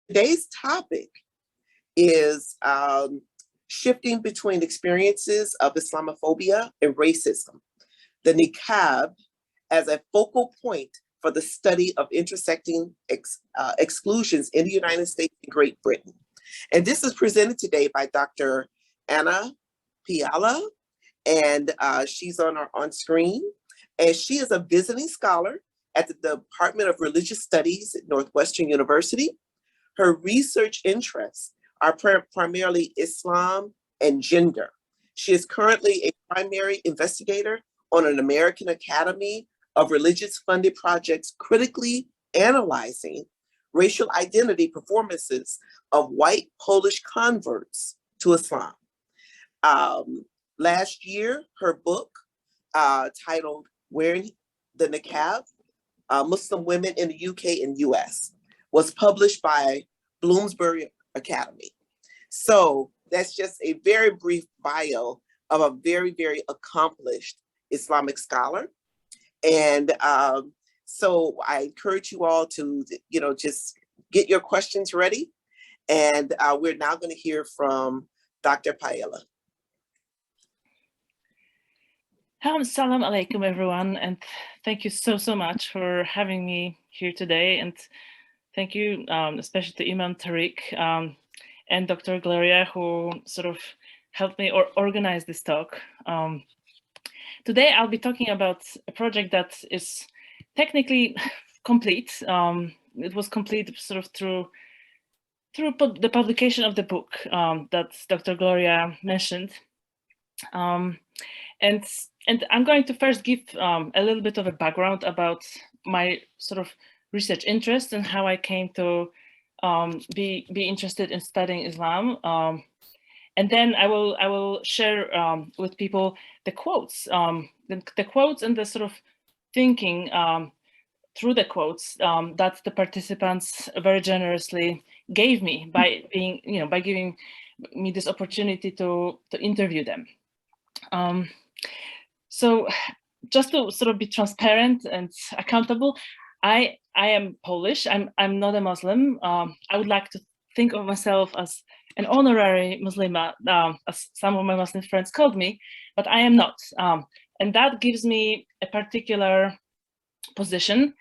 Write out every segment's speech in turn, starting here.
Today's topic is shifting between experiences of Islamophobia and racism, the niqab as a focal point for the study of intersecting exclusions in the United States and Great Britain. And this is presented today by Dr. Anna Piala, and she's on screen. And she is a visiting scholar at the Department of Religious Studies at Northwestern University. Her research interests are primarily Islam and gender. She is currently a primary investigator on an American Academy of Religious funded projects critically analyzing racial identity performances of white Polish converts to Islam. Last year, her book titled Wearing the Niqab, Muslim Women in the UK and US, was published by Bloomsbury Academy. So that's just a very brief bio of a very, very accomplished Islamic scholar. And so I encourage you all to, just get your questions ready. And we're now going to hear from Dr. Piala. Salam alaikum, everyone, and thank you so much for having me here today. And thank you, especially to Imam Tariq and Dr. Gloria, who sort of helped me organize this talk. Today, I'll be talking about a project that is technically complete. It was complete sort of through the publication of the book that Dr. Gloria mentioned. And I'm going to first give a little bit of a background about my sort of research interest and how I came to be interested in studying Islam. And then I will share with people the quotes, the quotes and the sort of thinking through the quotes that the participants very generously gave me by giving me this opportunity to interview them. So just to sort of be transparent and accountable, I am Polish. I'm not a Muslim. I would like to think of myself as an honorary Muslima, as some of my Muslim friends called me, but I am not. And that gives me a particular position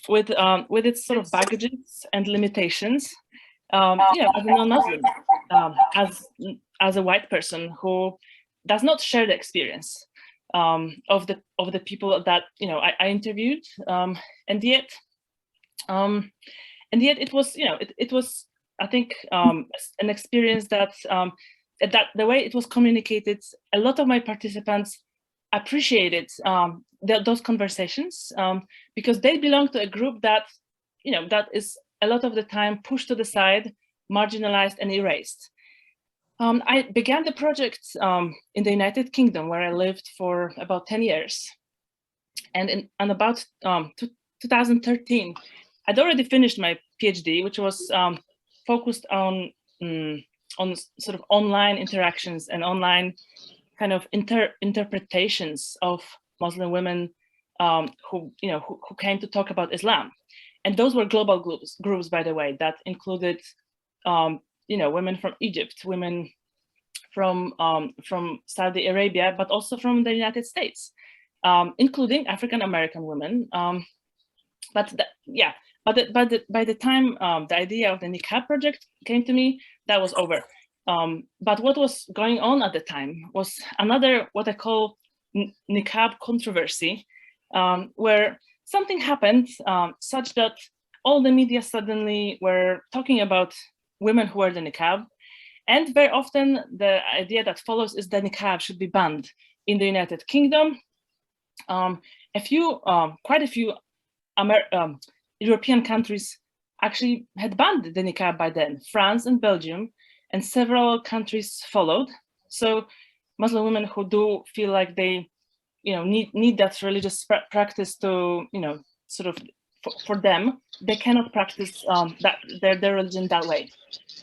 with its sort of baggages and limitations. As a non-Muslim, as a white person who does not share the experience of the people that I interviewed, and yet it was it was, I think, an experience that the way it was communicated, a lot of my participants appreciated those conversations because they belong to a group that that is a lot of the time pushed to the side, marginalized, and erased. I began the project in the United Kingdom, where I lived for about 10 years. And in about 2013, I'd already finished my PhD, which was focused on sort of online interactions and online kind of interpretations of Muslim women who came to talk about Islam. And those were global groups, by the way, that included women from Egypt, women from Saudi Arabia, but also from the United States, including African American women. But by the time the idea of the niqab project came to me, that was over. But what was going on at the time was another, what I call niqab controversy, where something happened such that all the media suddenly were talking about women who wear the niqab. And very often the idea that follows is that niqab should be banned in the United Kingdom. Quite a few European countries actually had banned the niqab by then, France and Belgium, and several countries followed. So Muslim women who do feel like they need that religious practice to sort of for them, they cannot practice their religion that way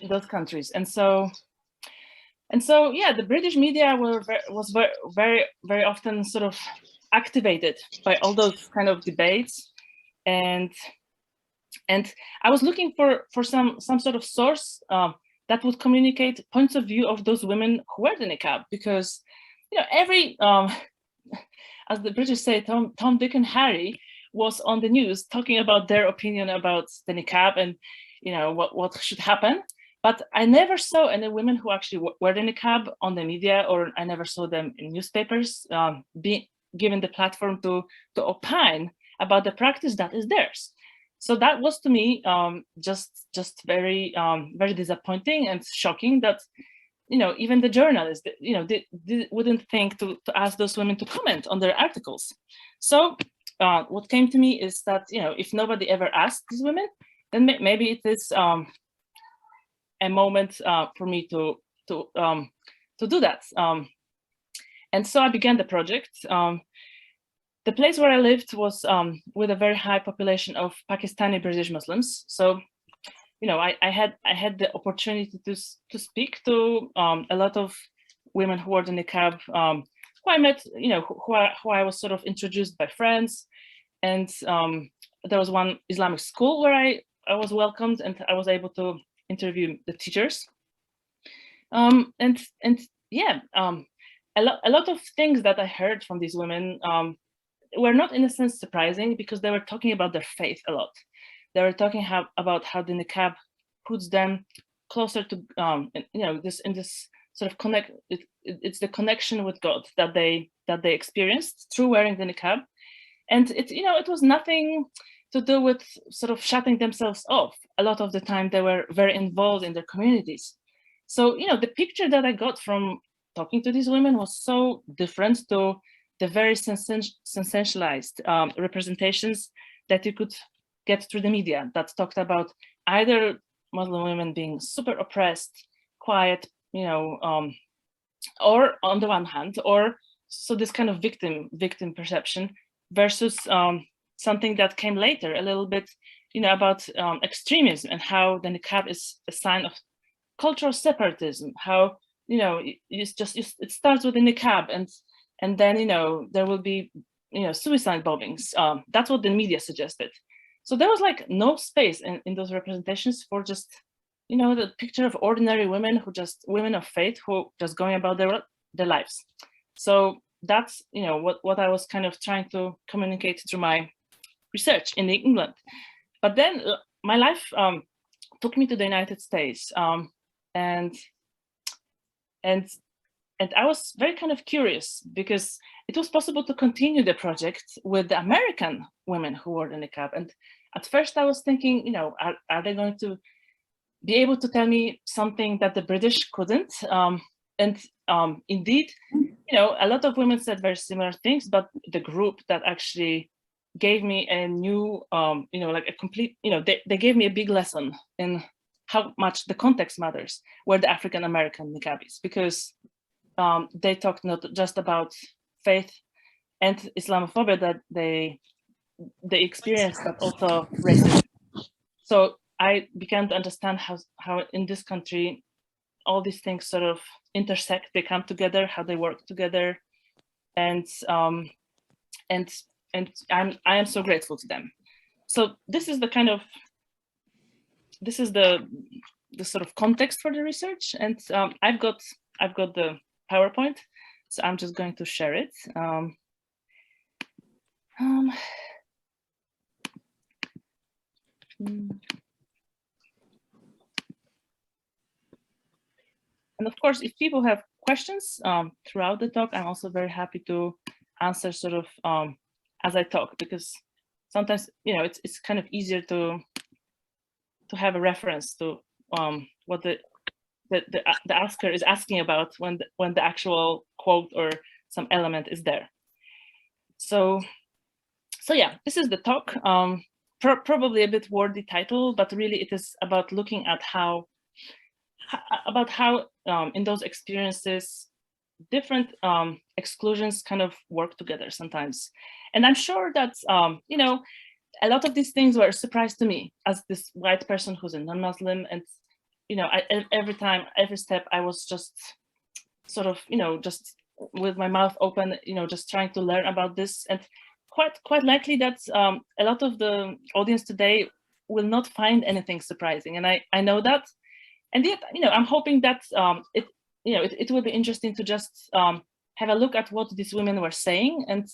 in those countries. And so yeah, the British media was very, very often sort of activated by all those kind of debates. And And I was looking for some sort of source that would communicate points of view of those women who wear the niqab, because every as the British say, Tom, Dick, and Harry was on the news talking about their opinion about the niqab and what should happen. But I never saw any women who actually wear the niqab on the media, or I never saw them in newspapers being given the platform to opine about the practice that is theirs. So that was to me just very very disappointing and shocking that even the journalists they wouldn't think to ask those women to comment on their articles. So what came to me is that if nobody ever asked these women, then maybe it is a moment for me to do that. And so I began the project. The place where I lived was with a very high population of Pakistani British Muslims. So, I had the opportunity to speak to a lot of women who wore the niqab, who I met, who I was sort of introduced by friends. And there was one Islamic school where I was welcomed, and I was able to interview the teachers. A lot of things that I heard from these women were not in a sense surprising, because they were talking about their faith a lot. They were talking about how the niqab puts them closer to this sort of connect. It's the connection with God that they experienced through wearing the niqab, and it was nothing to do with sort of shutting themselves off. A lot of the time they were very involved in their communities. So the picture that I got from talking to these women was so different to the very sensationalized representations that you could get through the media, that talked about either Muslim women being super oppressed, quiet, or on the one hand, or so this kind of victim perception, versus something that came later a little bit, about extremism, and how the niqab is a sign of cultural separatism. How it starts with the niqab, and then there will be suicide bombings. That's what the media suggested. So there was like no space in those representations for just the picture of ordinary women women of faith who just going about their lives. So that's what I was kind of trying to communicate through my research in England. But then my life took me to the United States, and I was very kind of curious, because it was possible to continue the project with the American women who wore the niqab. And at first I was thinking, are they going to be able to tell me something that the British couldn't? Indeed, a lot of women said very similar things, but the group that actually gave me a new, like a complete, they gave me a big lesson in how much the context matters, were the African American niqabis, because they talked not just about faith and Islamophobia that they experienced, but also racism. So I began to understand how in this country all these things sort of intersect, they come together, how they work together, and I am so grateful to them. So this is the sort of context for the research, and I've got the PowerPoint, so I'm just going to share it. And of course, if people have questions throughout the talk, I'm also very happy to answer sort of as I talk, because sometimes it's kind of easier to have a reference to what the asker is asking about when the actual quote or some element is there. So yeah, this is the talk. Probably a bit wordy title, but really it is about looking at how in those experiences different exclusions kind of work together sometimes. And I'm sure that a lot of these things were a surprise to me as this white person who's a non-Muslim, and every step I was just sort of just with my mouth open, just trying to learn about this. And quite likely that a lot of the audience today will not find anything surprising, and I know that, and yet, I'm hoping that it will be interesting to just have a look at what these women were saying, and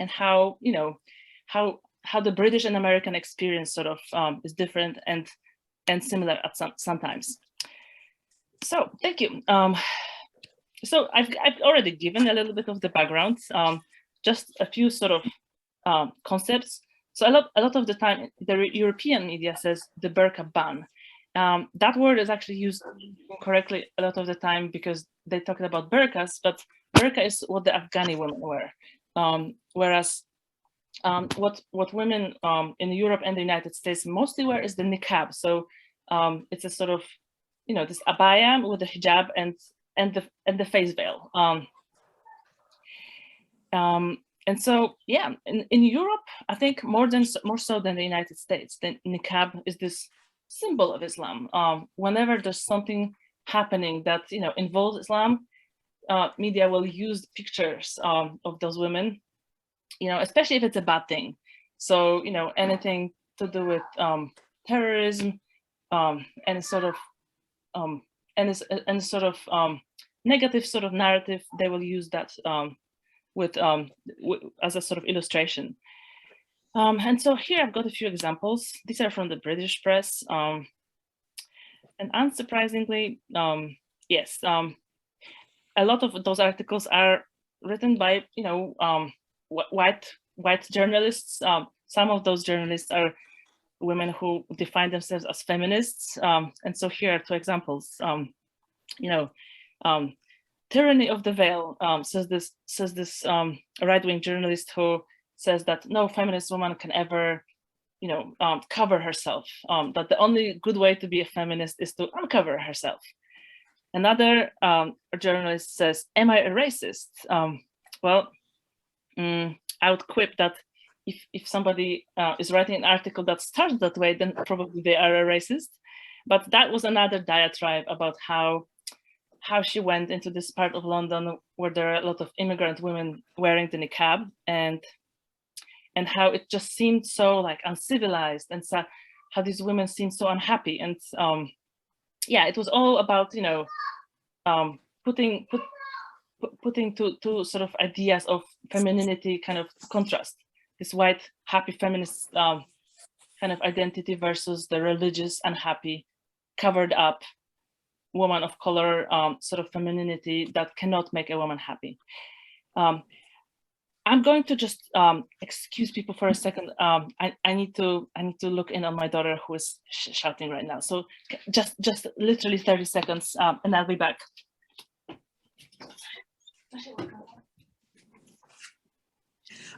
how how the British and American experience sort of is different and similar at sometimes. So thank you. So I've already given a little bit of the background, just a few sort of concepts. So a lot of the time, the European media says the Burka Ban. That word is actually used incorrectly a lot of the time because they talk about burqas, but burqa is what the Afghani women wear, whereas what women in Europe and the United States mostly wear is the niqab. So it's a sort of this abaya with the hijab and the face veil. And so, yeah, in Europe, I think more so than the United States, the niqab is this symbol of Islam. Whenever there's something happening that involves Islam, media will use pictures of those women, especially if it's a bad thing. So anything to do with terrorism, and sort of negative sort of narrative, they will use that as a sort of illustration. And so here I've got a few examples. These are from the British press, and unsurprisingly, yes, a lot of those articles are written by white journalists. Some of those journalists are women who define themselves as feminists, and so here are two examples. Tyranny of the veil, says this right-wing journalist who says that no feminist woman can ever cover herself, that the only good way to be a feminist is to uncover herself. Another journalist says, am I a racist? Well, I would quip that if somebody is writing an article that starts that way, then probably they are a racist. But that was another diatribe about how she went into this part of London where there are a lot of immigrant women wearing the niqab, and how it just seemed so like uncivilized, and so how these women seemed so unhappy. And yeah, it was all about putting two sort of ideas of femininity kind of contrast, this white happy feminist kind of identity versus the religious unhappy covered up woman of color sort of femininity that cannot make a woman happy. I'm going to just excuse people for a second. I need to look in on my daughter who is shouting right now. So just literally 30 seconds, and I'll be back.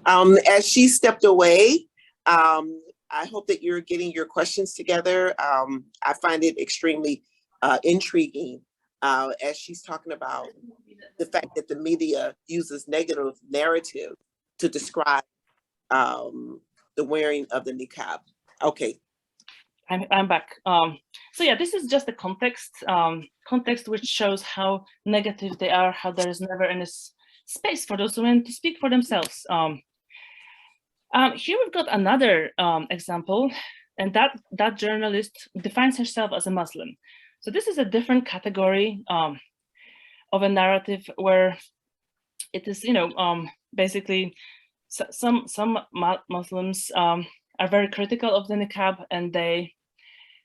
As she stepped away, I hope that you're getting your questions together. I find it extremely intriguing as she's talking about the fact that the media uses negative narrative to describe the wearing of the niqab. Okay. I'm back. So yeah, this is just the context which shows how negative they are, how there is never any space for those women to speak for themselves. Here we've got another example, and that journalist defines herself as a Muslim. So this is a different category of a narrative where it is, basically some Muslims are very critical of the niqab, and they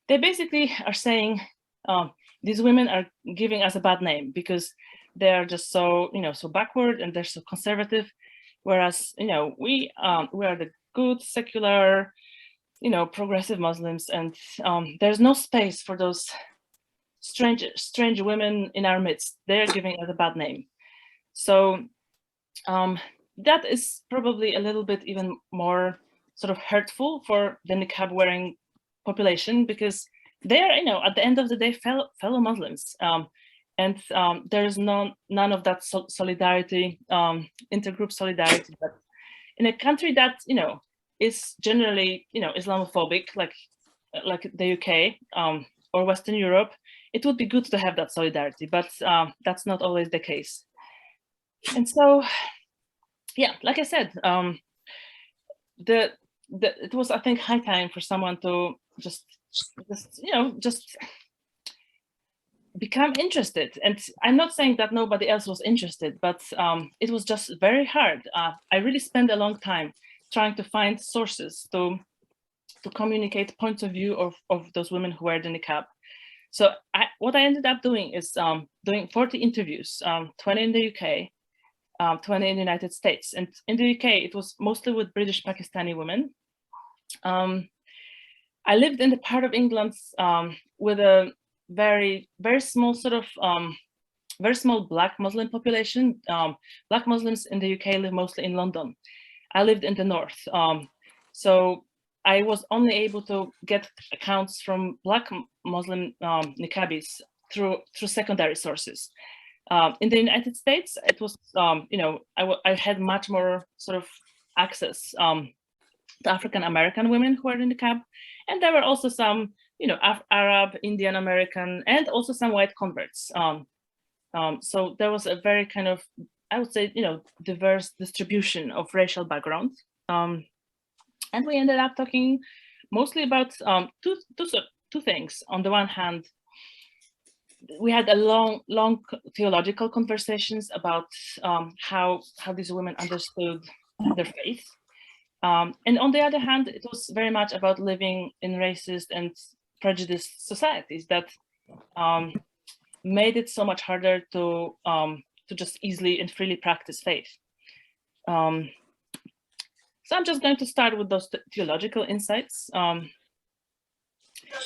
basically are saying these women are giving us a bad name because they are just so so backward and they're so conservative, whereas we are the good secular progressive Muslims, and there's no space for those strange women in our midst. They're giving us a bad name. So that is probably a little bit even more sort of hurtful for the niqab wearing population, because they are at the end of the day fellow Muslims, and there is none of that solidarity, intergroup solidarity. But in a country that is generally Islamophobic, like the UK or Western Europe, it would be good to have that solidarity, but that's not always the case. And so, yeah, like I said, it was, I think, high time for someone to just become interested. And I'm not saying that nobody else was interested, but it was just very hard. I really spent a long time trying to find sources to communicate points of view of those women who wear the niqab. So what I ended up doing is doing 40 interviews, 20 in the UK, 20 in the United States. And in the UK, it was mostly with British Pakistani women. I lived in the part of England with a very, very small sort of, very small Black Muslim population. Black Muslims in the UK live mostly in London. I lived in the north. So I was only able to get accounts from Black Muslim niqabis through secondary sources. In the United States, it was, I had much more sort of access to African American women who were in niqab, and there were also some, Arab, Indian American, and also some white converts. So there was a very kind of, I would say, diverse distribution of racial background. And we ended up talking mostly about two things. On the one hand, we had a long theological conversations about how these women understood their faith. And on the other hand, it was very much about living in racist and prejudiced societies that made it so much harder to just easily and freely practice faith. So I'm just going to start with those theological insights.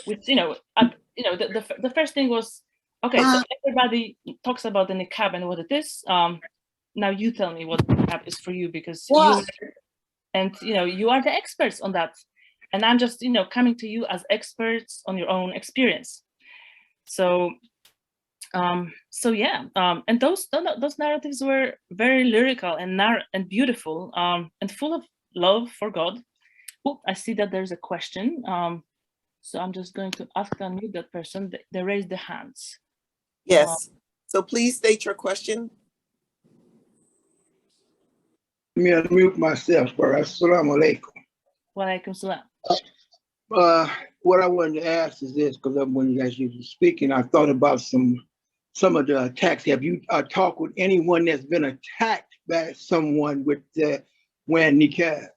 Which, the first thing was, okay, so everybody talks about the niqab and what it is. Now you tell me what niqab is for you, because you are the experts on that. And I'm just, coming to you as experts on your own experience. So yeah, and those narratives were very lyrical and beautiful, and full of love for God. Oh, I see that there's a question. So I'm just going to ask to unmute that person. They raised their hands. Yes. So please state your question. Let me unmute myself first. Assalamu alaikum. Wa alaikum salam. What I wanted to ask is this, because when you guys were speaking, I thought about some of the attacks. Have you talked with anyone that's been attacked by someone with wearing niqab?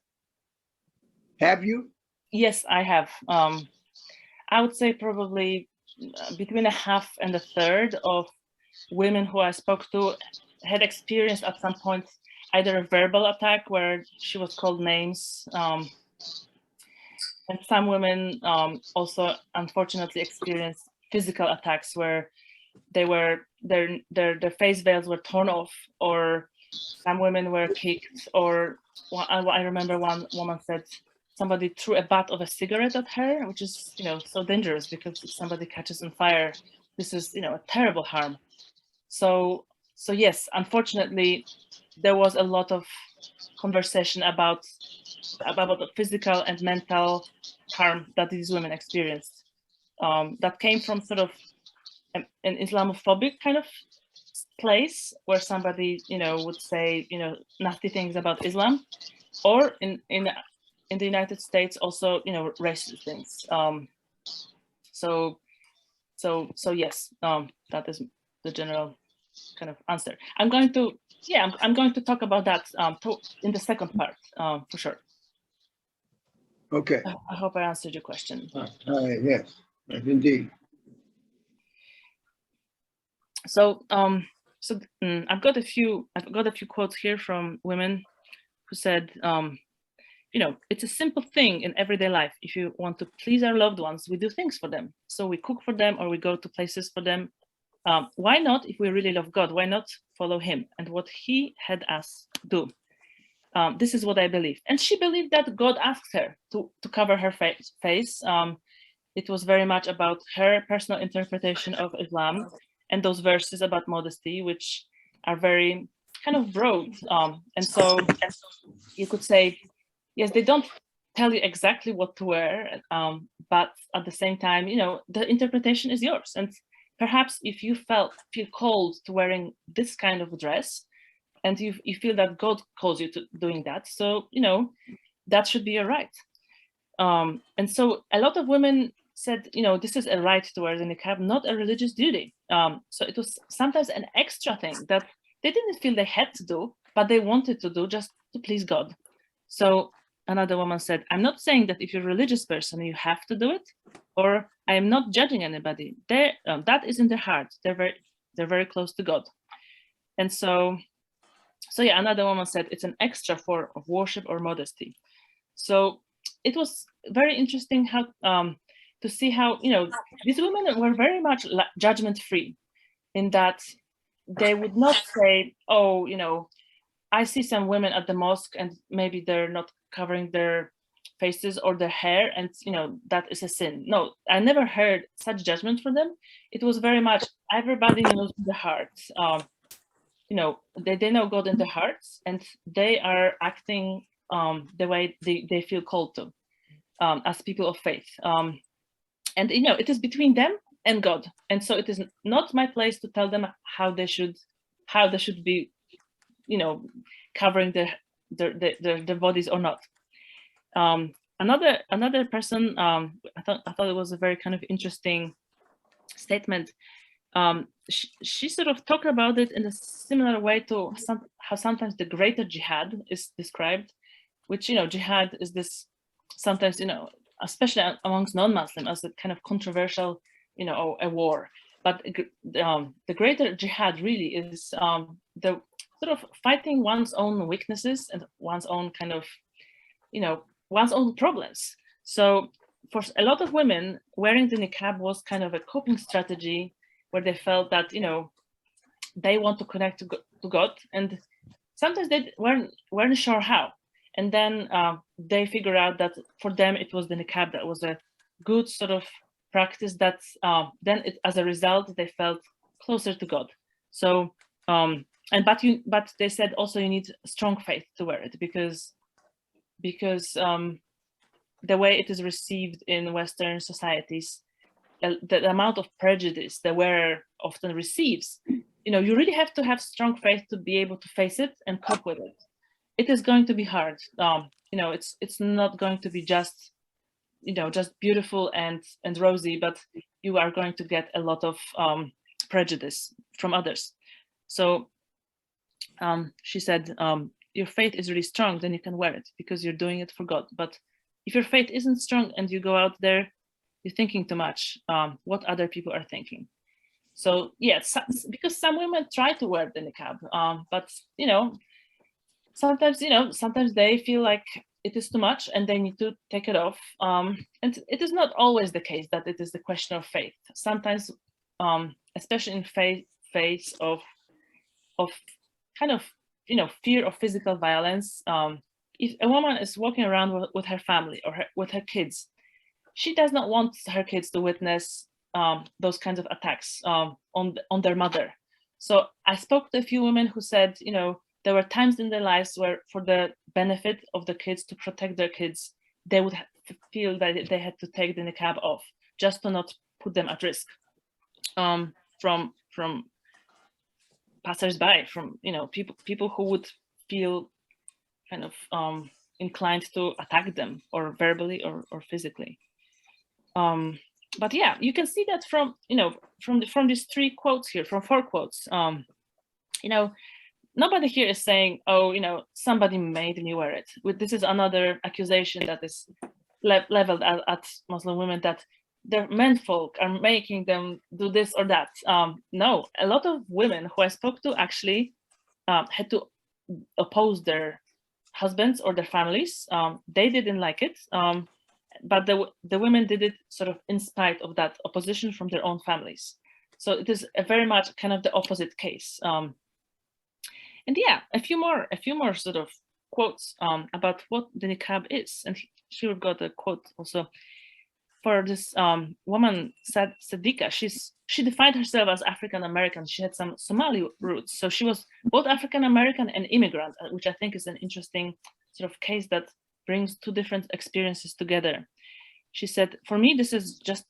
Have you? Yes, I have. I would say probably between a half and a third of women who I spoke to had experienced at some point either a verbal attack where she was called names, and some women also unfortunately experienced physical attacks where their face veils were torn off, or some women were kicked, or I remember one woman said somebody threw a butt of a cigarette at her, which is, so dangerous, because if somebody catches on fire, this is, a terrible harm. So yes, unfortunately, there was a lot of conversation about the physical and mental harm that these women experienced. That came from sort of an Islamophobic kind of place where somebody, would say, nasty things about Islam, or in the United States also, racist things. So yes, that is the general kind of answer. I'm going to talk about that in the second part, for sure. Okay. I hope I answered your question. Yes, indeed. So I've got a few quotes here from women who said, it's a simple thing in everyday life. If you want to please our loved ones, we do things for them. So we cook for them, or we go to places for them. Why not, if we really love God, why not follow him and what he had us do? This is what I believe. And she believed that God asked her to cover her face. It was very much about her personal interpretation of Islam and those verses about modesty, which are very kind of broad. And so you could say, yes, they don't tell you exactly what to wear, but at the same time, the interpretation is yours. And perhaps if you feel called to wearing this kind of dress, and you feel that God calls you to doing that, so that should be your right. And so a lot of women said, this is a right to wear the niqab, not a religious duty. So it was sometimes an extra thing that they didn't feel they had to do, but they wanted to do just to please God. So another woman said, I'm not saying that if you're a religious person, you have to do it, or I am not judging anybody. That is in their heart. They're very close to God. And so yeah, another woman said it's an extra form of worship or modesty. So it was very interesting how to see how, these women were very much judgment-free, in that they would not say, oh, I see some women at the mosque and maybe they're not covering their faces or their hair, and that is a sin. No, I never heard such judgment from them. It was very much everybody knows the heart. They know God in their hearts, and they are acting the way they feel called to, as people of faith. And it is between them and God, and so it is not my place to tell them how they should be, covering their bodies or not. Another person, I thought it was a very kind of interesting statement. She sort of talked about it in a similar way to how sometimes the greater jihad is described, which jihad is this sometimes especially amongst non-Muslims as a kind of controversial a war, but the greater jihad really is the sort of fighting one's own weaknesses and one's own kind of one's own problems. So for a lot of women, wearing the niqab was kind of a coping strategy, where they felt that they want to connect to God, and sometimes they weren't sure how. And then they figure out that for them it was the niqab that was a good sort of practice. That then as a result they felt closer to God. So but they said also you need strong faith to wear it, because the way it is received in Western societies, the amount of prejudice the wearer often receives, you really have to have strong faith to be able to face it and cope with it. It is going to be hard. It's not going to be just beautiful and rosy, but you are going to get a lot of prejudice from others. So she said, your faith is really strong, then you can wear it because you're doing it for God. But if your faith isn't strong and you go out there, you're thinking too much what other people are thinking. So yeah, because some women try to wear the niqab, but sometimes they feel like it is too much and they need to take it off. And it is not always the case that it is the question of faith. Sometimes, especially in face of kind of fear of physical violence, if a woman is walking around with her family or with her kids, she does not want her kids to witness those kinds of attacks on their mother. So I spoke to a few women who said, there were times in their lives where, for the benefit of the kids, to protect their kids, they would feel that they had to take the niqab off just to not put them at risk from passers-by, from people who would feel kind of inclined to attack them, or verbally or physically. But yeah, you can see that from these three quotes here, from four quotes. Nobody here is saying, oh, somebody made me wear it. This is another accusation that is leveled at Muslim women, that their menfolk are making them do this or that. No, a lot of women who I spoke to actually had to oppose their husbands or their families. They didn't like it, but the women did it sort of in spite of that opposition from their own families. So it is a very much kind of the opposite case. And yeah, a few more sort of quotes about what the niqab is. And here we've got a quote also for this woman, Sadiqa. She defined herself as African American. She had some Somali roots, so she was both African American and immigrant, which I think is an interesting sort of case that brings two different experiences together. She said, "For me, this is just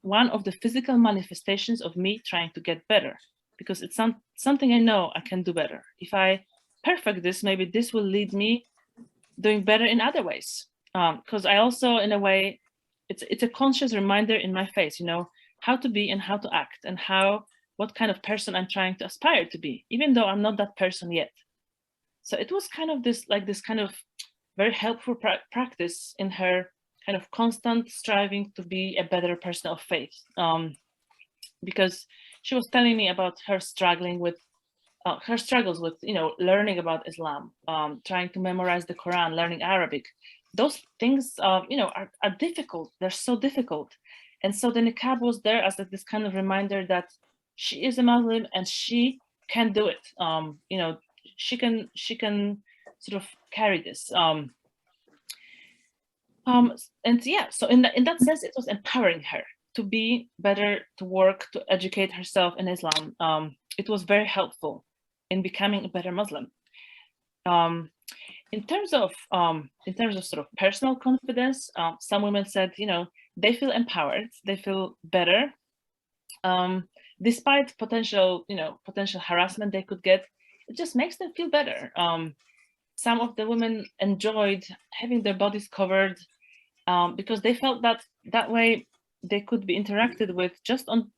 one of the physical manifestations of me trying to get better, because it's something I know I can do better. If I perfect this, maybe this will lead me doing better in other ways. because I also, in a way, it's a conscious reminder in my face, you know, how to be and how to act, and what kind of person I'm trying to aspire to be, even though I'm not that person yet. So it was kind of this kind of very helpful practice in her kind of constant striving to be a better person of faith, because she was telling me about her struggling with her struggles with, you know, learning about Islam, trying to memorize the Quran, learning Arabic. Those things, you know, are difficult. They're so difficult. And so the niqab was there as this kind of reminder that she is a Muslim and she can do it. You know, she can sort of carry this. And yeah, so in that sense, it was empowering her to be better, to work, to educate herself in Islam. It was very helpful in becoming a better Muslim. In terms of sort of personal confidence, some women said, you know, they feel empowered, they feel better, despite potential harassment they could get. It just makes them feel better. Some of the women enjoyed having their bodies covered because they felt that way they could be interacted with just on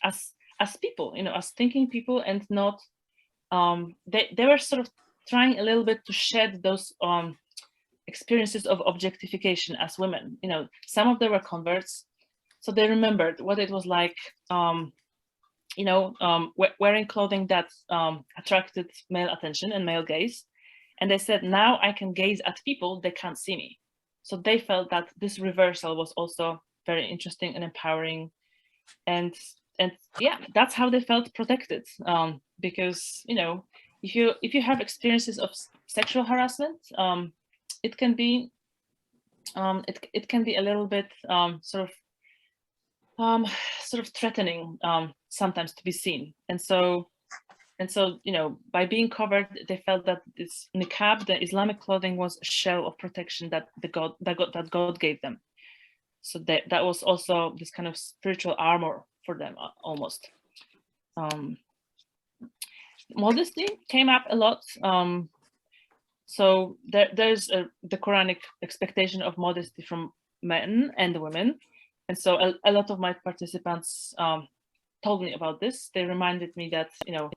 as people, you know, as thinking people, and not they were sort of trying a little bit to shed those experiences of objectification as women. You know, some of them were converts, so they remembered what it was like, you know, wearing clothing that attracted male attention and male gaze. And they said, now I can gaze at people, they can't see me. So they felt that this reversal was also very interesting and empowering. And yeah, that's how they felt protected. Because, you know, if you have experiences of sexual harassment, it can be it can be a little bit sort of threatening sometimes to be seen. And so, you know, by being covered, they felt that this niqab, the Islamic clothing, was a shell of protection that God gave them. So that was also this kind of spiritual armor for them, almost. Modesty came up a lot. So there's the Quranic expectation of modesty from men and women. And so a lot of my participants told me about this. They reminded me that, you know,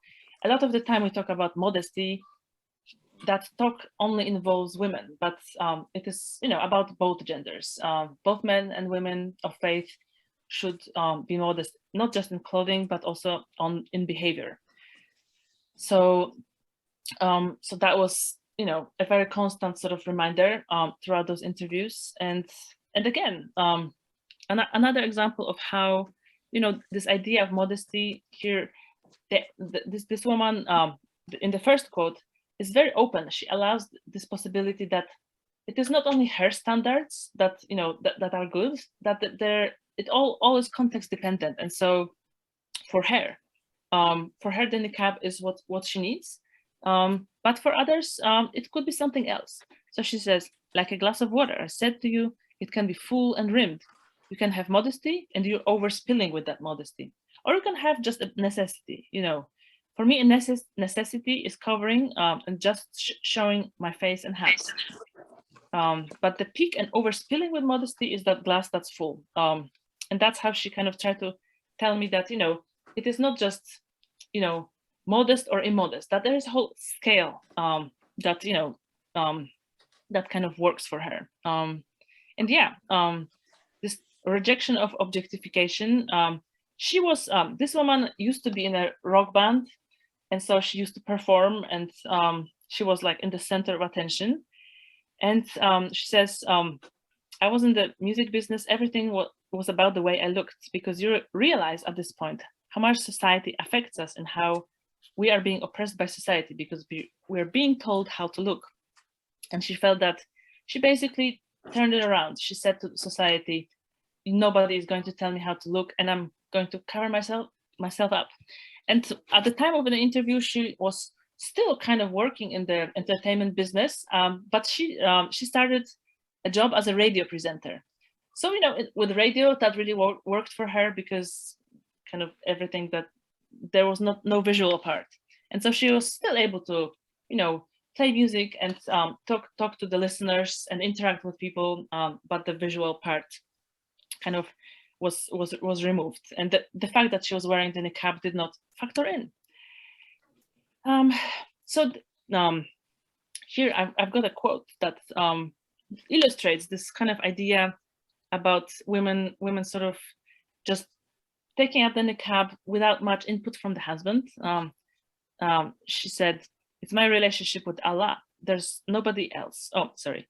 a lot of the time we talk about modesty, that talk only involves women, but it is, you know, about both genders. Both men and women of faith should be modest, not just in clothing, but also in behavior. So, so that was, you know, a very constant sort of reminder throughout those interviews. And again, another example of how, you know, this idea of modesty here, this woman in the first quote is very open. She allows this possibility that it is not only her standards that, you know, that are good, that it all is context dependent. And so for her the niqab is what she needs, but for others it could be something else. So she says, like a glass of water, I said to you, it can be full and rimmed. You can have modesty and you're overspilling with that modesty, or you can have just a necessity. You know, for me, a necessity is covering and just showing my face and hands. But the peak and overspilling with modesty is that glass that's full. And that's how she kind of tried to tell me that, you know, it is not just, you know, modest or immodest, that there is a whole scale that, you know, that kind of works for her. And yeah, this rejection of objectification, she was, this woman used to be in a rock band, and so she used to perform, and she was like in the center of attention. And she says, I was in the music business, everything was about the way I looked, because you realize at this point how much society affects us and how we are being oppressed by society because we're being told how to look. And she felt that she basically turned it around. She said to society, nobody is going to tell me how to look, and I'm going to cover myself up. And at the time of the interview, she was still kind of working in the entertainment business, but she started a job as a radio presenter. So, you know, with radio, that really worked for her, because kind of everything that there was no visual part. And so she was still able to, you know, play music and talk to the listeners and interact with people, but the visual part kind of was removed, and the fact that she was wearing the niqab did not factor in. Here I've got a quote that illustrates this kind of idea about women sort of just taking up the niqab without much input from the husband. She said, "It's my relationship with Allah. There's nobody else. Oh, sorry.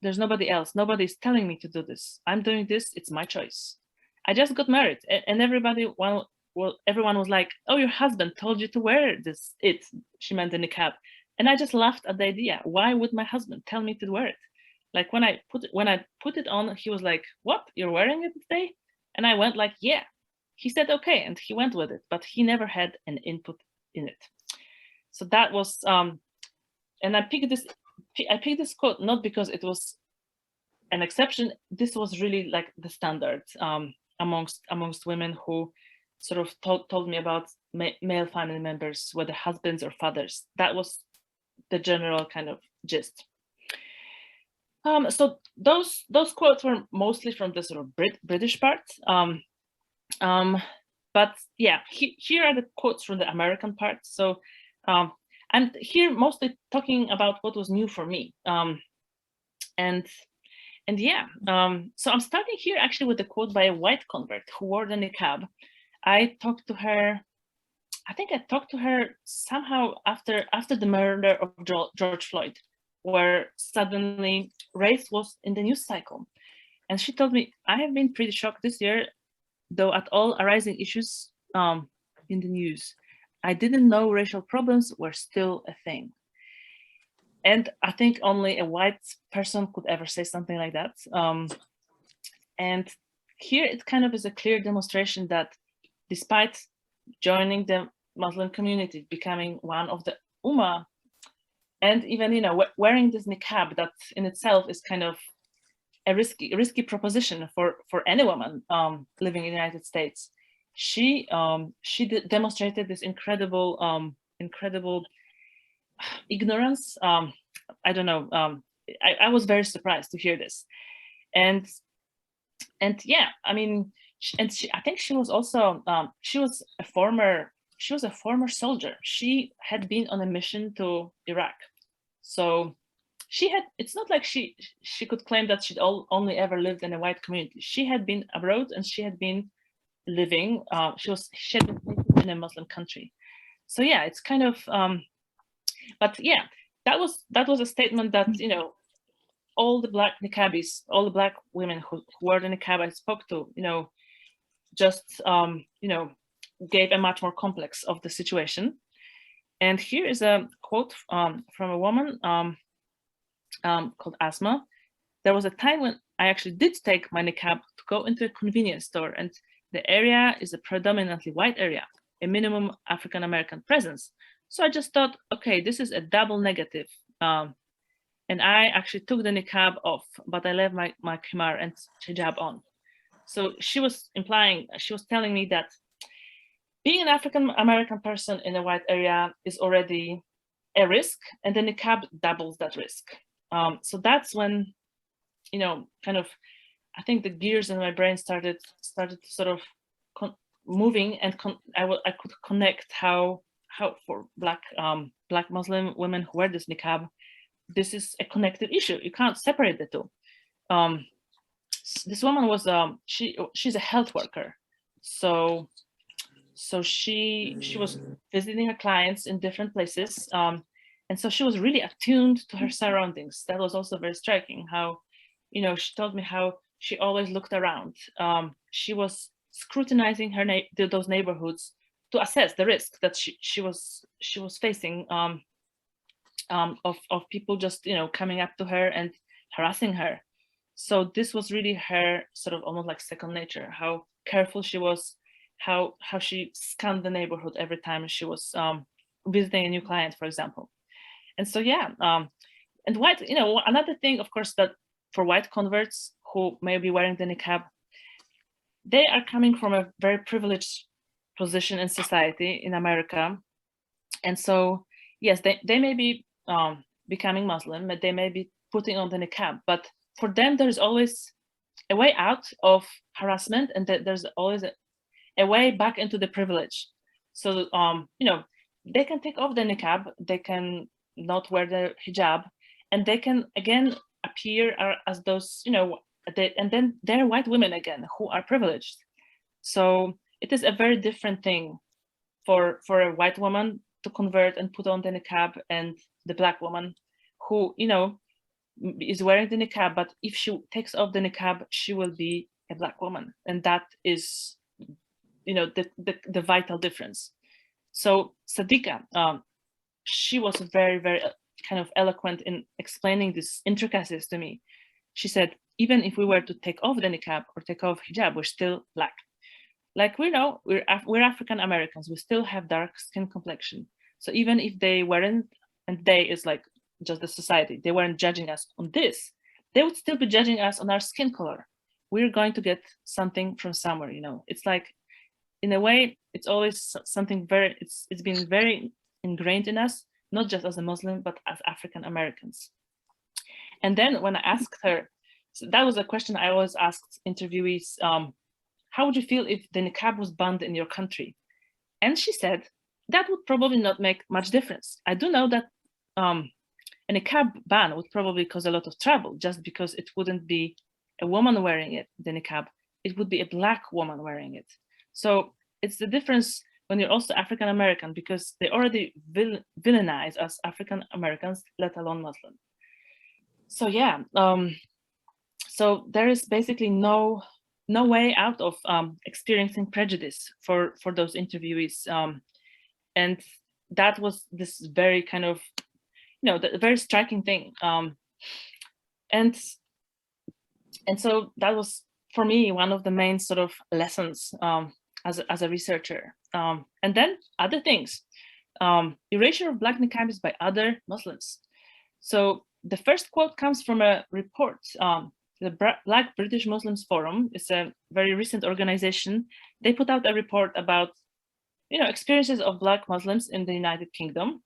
There's nobody else. Nobody's telling me to do this. I'm doing this. It's my choice. I just got married, and everyone was like, oh, your husband told you to wear this." She meant the niqab. And I just laughed at the idea. Why would my husband tell me to wear it? Like when I put it on, he was like, "What? You're wearing it today?" And I went like, "Yeah." He said, "Okay," and he went with it, but he never had an input in it. So that was, and I picked this quote not because it was an exception. This was really like the standard amongst women who sort of told me about male family members, whether husbands or fathers. That was the general kind of gist. So those quotes were mostly from the sort of British part. But yeah, here are the quotes from the American part. So I'm here mostly talking about what was new for me. And yeah, so I'm starting here actually with a quote by a white convert who wore the niqab. I talked to her, I think I talked to her somehow after the murder of George Floyd, where suddenly race was in the news cycle. And she told me, "I have been pretty shocked this year, though, at all arising issues in the news. I didn't know racial problems were still a thing." And I think only a white person could ever say something like that. And here it kind of is a clear demonstration that despite joining the Muslim community, becoming one of the Ummah, and even, you know, wearing this niqab, that in itself is kind of a risky proposition for any woman living in the United States. She demonstrated this incredible ignorance. I don't know. I was very surprised to hear this, and yeah, I mean, I think she was also she was a former soldier. She had been on a mission to Iraq, so she had. It's not like she could claim that she'd only ever lived in a white community. She had been abroad, and she had been living. She had been in a Muslim country. So yeah, it's kind of. But yeah, that was a statement that, you know, all the black niqabis, all the black women who wore the niqab I spoke to, you know, just you know, gave a much more complex of the situation. And here is a quote from a woman called Asma. "There was a time when I actually did take my niqab to go into a convenience store, and the area is a predominantly white area, a minimum African American presence. So I just thought, okay, this is a double negative. And I actually took the niqab off, but I left my khimar and hijab on." So she was telling me that being an African American person in a white area is already a risk, and the niqab doubles that risk. So that's when, you know, kind of, I think the gears in my brain started to sort of moving, and I could connect how for black Muslim women who wear this niqab, this is a connected issue. You can't separate the two. This woman was she's a health worker, so she was visiting her clients in different places, and so she was really attuned to her surroundings. That was also very striking. How, you know, she told me how she always looked around. She was scrutinizing those neighborhoods to assess the risk that she was facing of people just, you know, coming up to her and harassing her. So this was really her sort of almost like second nature, how careful she was, how she scanned the neighborhood every time she was visiting a new client, for example. And so yeah, and white, you know, another thing, of course, that for white converts who may be wearing the niqab, they are coming from a very privileged position in society in America. And so, yes, they may be becoming Muslim, they may be putting on the niqab, but for them, there's always a way out of harassment, and there's always a way back into the privilege. So, you know, they can take off the niqab, they can not wear the hijab, and they can again appear as those, you know, and then they're white women again who are privileged. So it is a very different thing for a white woman to convert and put on the niqab, and the black woman who, you know, is wearing the niqab, but if she takes off the niqab, she will be a black woman, and that is, you know, the vital difference. So Sadiqa, she was very, very kind of eloquent in explaining these intricacies to me. She said, even if we were to take off the niqab or take off hijab, we're still black. Like, we know, we're African Americans, we still have dark skin complexion. So even if they weren't, and they is like just the society, they weren't judging us on this, they would still be judging us on our skin color. We're going to get something from somewhere, you know. It's like, in a way, it's always something very, it's been very ingrained in us, not just as a Muslim, but as African Americans. And then when I asked her, so that was a question I always asked interviewees, how would you feel if the niqab was banned in your country? And she said, that would probably not make much difference. I do know that a niqab ban would probably cause a lot of trouble, just because it wouldn't be a woman wearing it, the niqab, it would be a black woman wearing it. So it's the difference when you're also African American, because they already villainize us African Americans, let alone Muslim. So yeah, so there is basically no way out of experiencing prejudice for those interviewees, and that was this very kind of, you know, the very striking thing, and so that was for me one of the main sort of lessons as a researcher. And then other things, erasure of black niqabis by other Muslims. So the first quote comes from a report. The Black British Muslims Forum is a very recent organization. They put out a report about, you know, experiences of Black Muslims in the United Kingdom.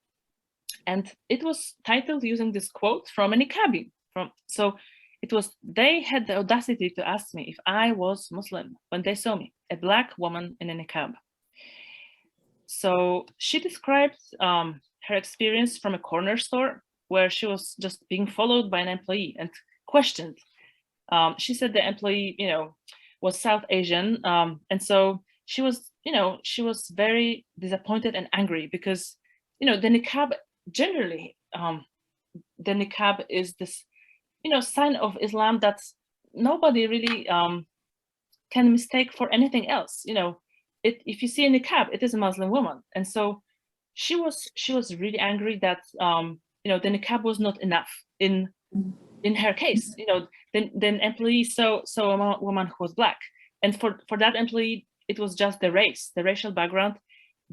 And it was titled using this quote from a niqabi. So it was, they had the audacity to ask me if I was Muslim when they saw me, a Black woman in a niqab. So she described her experience from a corner store where she was just being followed by an employee and questioned. She said the employee, you know, was South Asian. And so she was, you know, she was very disappointed and angry because, you know, the niqab generally, the niqab is this, you know, sign of Islam that nobody really can mistake for anything else. You know, if you see a niqab, it is a Muslim woman. And so she was really angry that, you know, the niqab was not enough in her case. You know, then employee saw a woman who was Black, and for that employee, it was just the race, the racial background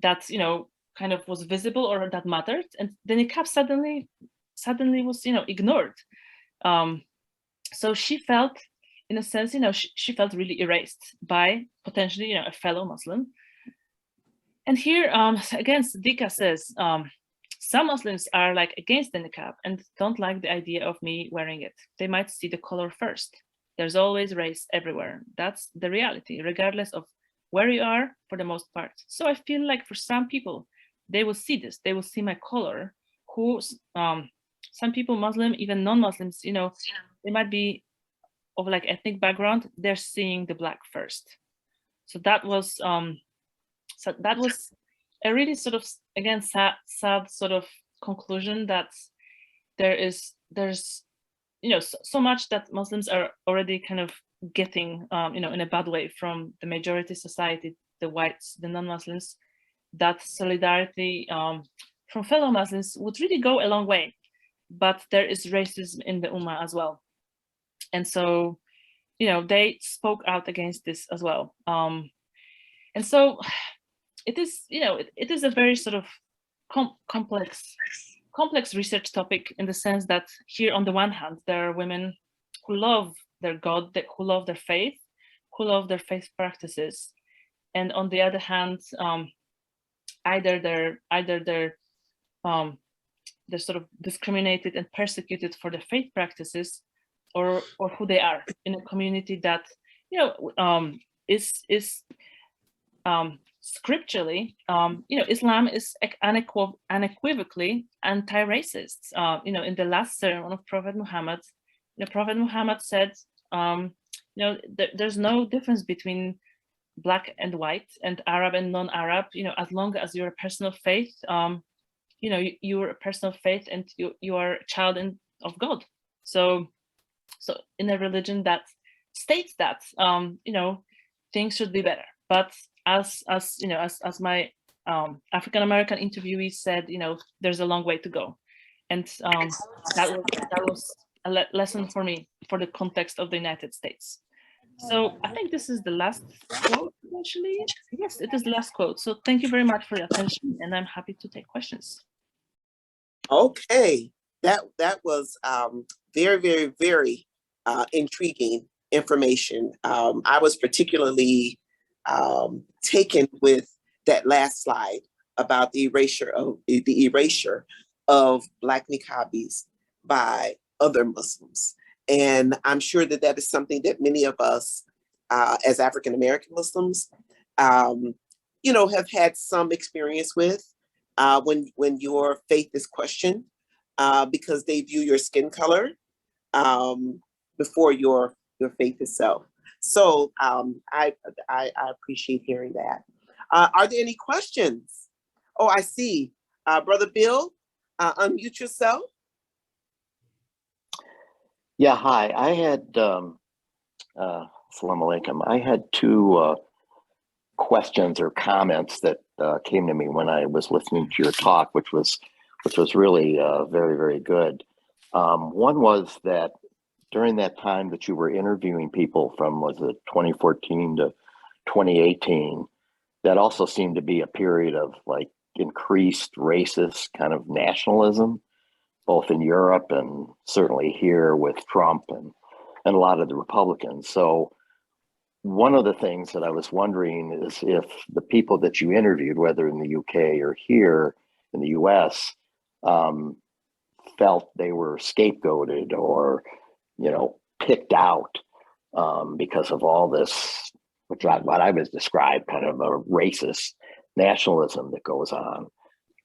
that, you know, kind of was visible or that mattered, and the niqab suddenly was, you know, ignored. So she felt, in a sense, you know, she felt really erased by potentially, you know, a fellow Muslim. And here, again, Sadiqa says, some Muslims are like against the niqab and don't like the idea of me wearing it. They might see the color first. There's always race everywhere. That's the reality, regardless of where you are, for the most part. So I feel like for some people, they will see this. They will see my color. Who, some people, Muslim, even non-Muslims, you know, they might be of like ethnic background. They're seeing the Black first. So that was a really sort of, again, sad sort of conclusion that there's, you know, so much that Muslims are already kind of getting, you know, in a bad way from the majority society, the whites, the non-Muslims, that solidarity from fellow Muslims would really go a long way. But there is racism in the Ummah as well. And so, you know, they spoke out against this as well. And so it is, you know, it is a very sort of complex research topic, in the sense that here, on the one hand, there are women who love their God, who love their faith, who love their faith practices, and on the other hand, either they're they're sort of discriminated and persecuted for their faith practices, or who they are in a community that, you know, is scripturally, you know, Islam is unequivocally anti-racist. You know, in the last sermon of Prophet Muhammad, the Prophet Muhammad said, you know, there's no difference between Black and white and Arab and non-Arab, you know, as long as you're a person of faith, you know, you're a person of faith and you are a child of God. So in a religion that states that, you know, things should be better. But as you know, as my African-American interviewee said, you know, there's a long way to go. And that was a lesson for me for the context of the United States. So I think this is the last quote, actually. Yes, it is the last quote. So thank you very much for your attention, and I'm happy to take questions. Okay, that was very, very, very intriguing information. I was particularly taken with that last slide about the erasure of Black niqabis by other Muslims. And I'm sure that that is something that many of us as African-American Muslims, you know, have had some experience with when your faith is questioned because they view your skin color before your faith itself. So I appreciate hearing that. Are there any questions? Oh, I see. Brother Bill, unmute yourself. Yeah, hi. I had, Assalamu alaikum. I had two questions or comments that came to me when I was listening to your talk, which was really very, very good. One was that during that time that you were interviewing people from, was it 2014 to 2018, that also seemed to be a period of like increased racist kind of nationalism, both in Europe and certainly here with Trump and a lot of the Republicans. So one of the things that I was wondering is if the people that you interviewed, whether in the UK or here in the US, felt they were scapegoated or, you know, picked out because of all this, what I was described kind of a racist nationalism that goes on.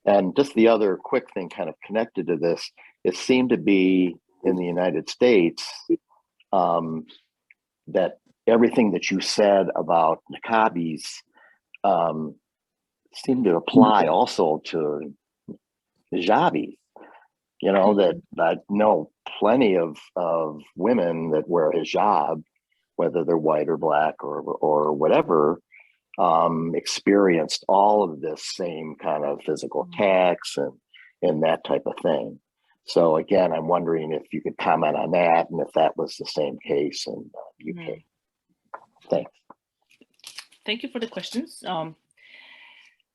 And just the other quick thing kind of connected to this, it seemed to be in the United States that everything that you said about niqabis seemed to apply also to hijabis. You know, that I know plenty of women that wear hijab, whether they're white or Black or whatever, experienced all of this same kind of physical attacks and that type of thing. So again, I'm wondering if you could comment on that and if that was the same case in the UK. Thanks. Thank you for the questions.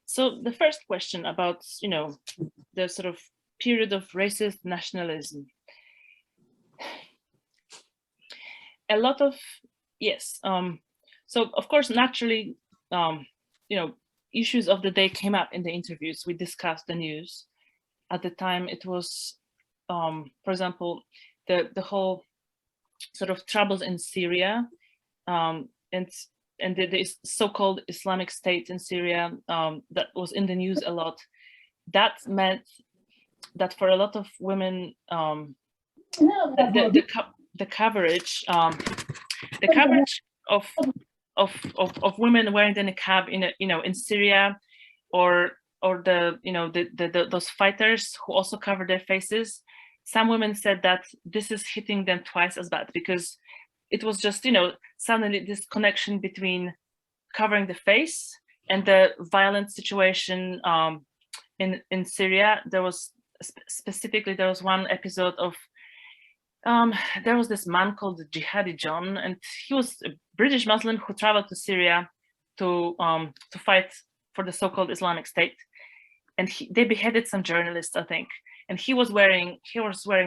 So the first question about, you know, the sort of period of racist nationalism. A lot of, yes. So of course, naturally, you know, issues of the day came up in the interviews. We discussed the news. At the time, it was, for example, the whole sort of troubles in Syria, and the so-called Islamic State in Syria that was in the news a lot. That meant that for a lot of women, the coverage of women wearing the niqab in in Syria, or those fighters who also cover their faces. Some women said that this is hitting them twice as bad because it was just suddenly this connection between covering the face and the violent situation in Syria. There was specifically one episode of there was this man called Jihadi John, and he was a British Muslim who traveled to Syria to fight for the so-called Islamic State, and they beheaded some journalists, I think. And he was wearing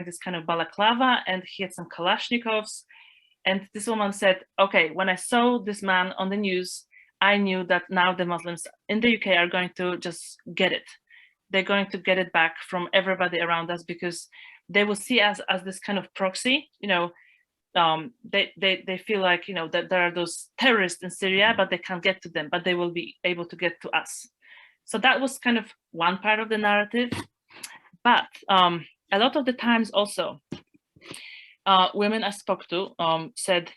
this kind of balaclava, and he had some Kalashnikovs. And this woman said, "Okay, when I saw this man on the news, I knew that now the Muslims in the UK are going to just get it." they're going to get it back from everybody around us, because they will see us as this kind of proxy. They feel like, that there are those terrorists in Syria, but they can't get to them, but they will be able to get to us. So that was kind of one part of the narrative. But a lot of the times also, women I spoke to said,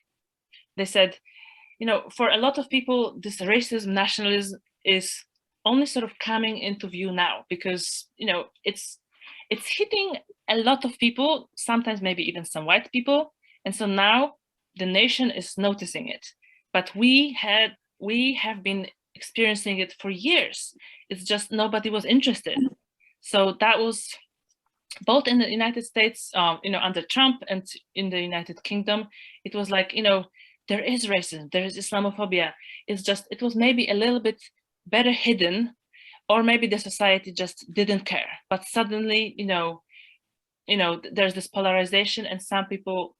for a lot of people, this racism, nationalism is only sort of coming into view now, because it's hitting a lot of people, sometimes maybe even some white people, and so now the nation is noticing it. But we have been experiencing it for years. It's just nobody was interested. So that was both in the United States, under Trump, and in the United Kingdom. It was like, there is racism, there is Islamophobia. It was maybe a little bit better hidden, or maybe the society just didn't care. But suddenly, there's this polarization, and some people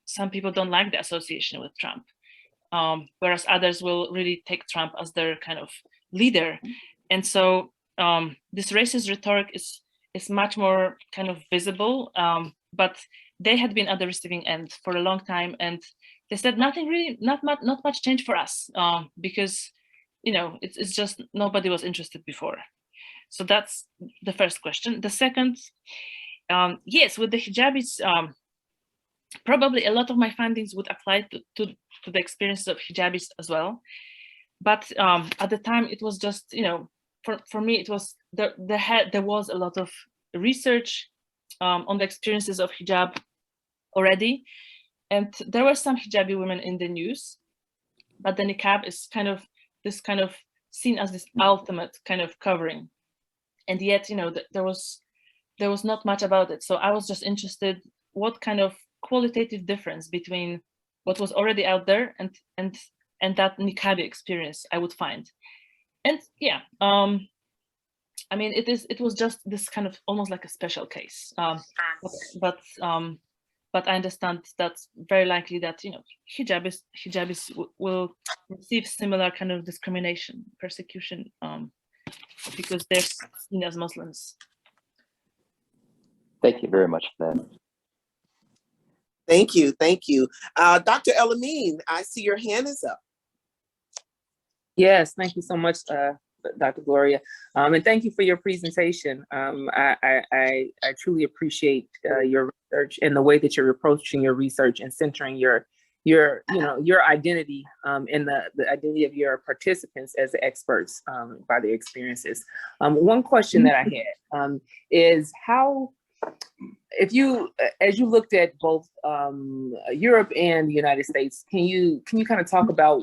don't like the association with Trump, whereas others will really take Trump as their kind of leader. And so this racist rhetoric is much more kind of visible, but they had been at the receiving end for a long time, and they said not much changed for us, because it's just nobody was interested before. So that's the first question. The second, yes, with the hijabis, probably a lot of my findings would apply to the experiences of hijabis as well. But at the time, it was just, for me, it was there was a lot of research on the experiences of hijab already, and there were some hijabi women in the news, but the niqab is kind of seen as this ultimate kind of covering, and yet there was not much about it. So I was just interested what kind of qualitative difference between what was already out there and that niqabi experience I would find. And yeah, I mean, it was just this kind of almost like a special case, but I understand that's very likely that hijabis will receive similar kind of discrimination, persecution, because they're seen as Muslims. Thank you very much for that. Thank you. Dr. Elamine, I see your hand is up. Yes, thank you so much, Dr. Gloria, and thank you for your presentation. I truly appreciate your research and the way that you're approaching your research and centering your identity and the identity of your participants as the experts by their experiences. One question that I had is how, as you looked at both Europe and the United States, can you kind of talk about